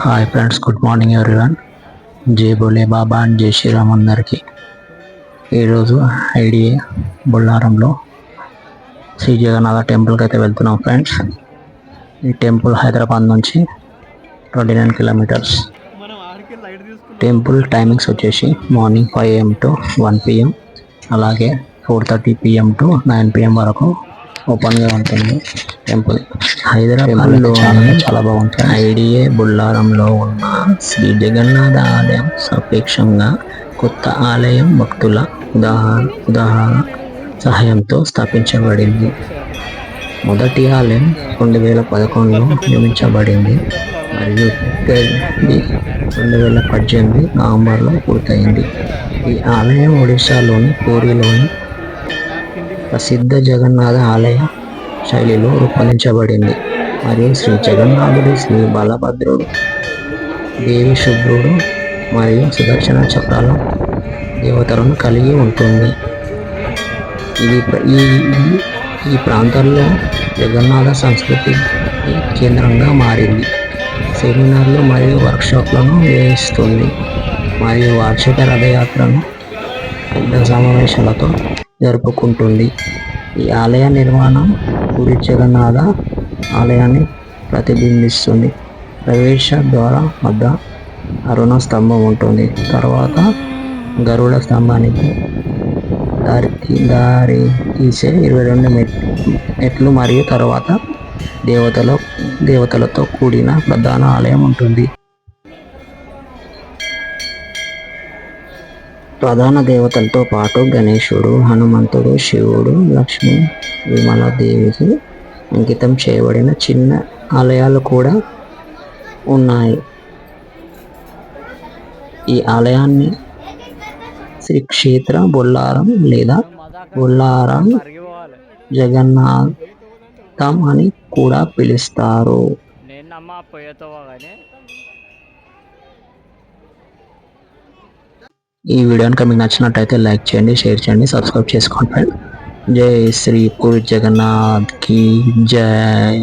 Hi friends, good morning everyone. జై బోలే బాబా and జై శ్రీరామ్ అందరికీ. ఈరోజు ఐడిఏ బొల్లారంలో శ్రీ జగన్నాథ టెంపుల్కి అయితే వెళ్తున్నాం ఫ్రెండ్స్. ఈ టెంపుల్ హైదరాబాద్ నుంచి 29 కిలోమీటర్స్. టెంపుల్ టైమింగ్స్ వచ్చేసి మార్నింగ్ 5 AM to 1 PM, అలాగే 4:30 PM to 9 PM వరకు ఓపెన్గా ఉంటుంది టెంపుల్. హైదరాబాద్లో చాలా బాగుంటుంది. ఐడిఏ బొల్లారంలో ఉన్న శ్రీ జగన్నాథ ఆలయం సాపేక్షంగా కొత్త ఆలయం భక్తుల ఉదాహరణ సహాయంతో స్థాపించబడింది. మొదటి ఆలయం 2011లో నిర్మించబడింది మరియు 2018 నవంబర్లో పూర్తయింది. ఈ ఆలయం ఒడిశాలోని పూరిలోని ప్రసిద్ధ జగన్నాథ ఆలయ శైలిలో రూపొందించబడింది మరియు శ్రీ జగన్నాథుడు, శ్రీ బలభద్రుడు, దేవి శుభ్రుడు మరియు సుదర్శన చక్రాల దేవతలను కలిగి ఉంటుంది. ఈ ప్రాంతంలో జగన్నాథ సంస్కృతి కేంద్రంగా మారింది. సెమినార్లు మరియు వర్క్షాప్లను నిర్వహిస్తుంది మరియు వార్షిక రథయాత్రను పెద్ద సమావేశాలతో జరుపుకుంటుంది. ఈ ఆలయ నిర్మాణం పూరి జగన్నాథ ఆలయాన్ని ప్రతిబింబిస్తుంది. ప్రవేశ ద్వారం వద్ద అరుణ స్తంభం ఉంటుంది. తర్వాత గరుడ స్తంభానికి దారి తీసే 22 మెట్లు మరియు తర్వాత దేవతలతో కూడిన ప్రధాన ఆలయం ఉంటుంది. ప్రధాన దేవతలతో పాటు గణేశుడు, హనుమంతుడు, శివుడు, లక్ష్మి, విమలాదేవికి అంకితం చేయబడిన చిన్న ఆలయాలు కూడా ఉన్నాయి. ఈ ఆలయాన్ని శ్రీ క్షేత్ర బొల్లారం లేదా బొల్లారం జగన్నాథం అని కూడా పిలుస్తారు. ఈ వీడియో కనుక మీకు నచ్చినట్టయితే లైక్ చేయండి, షేర్ చేయండి, సబ్స్క్రైబ్ చేసుకోండి. జై శ్రీ పూరి జగన్నాథ్ కి జై.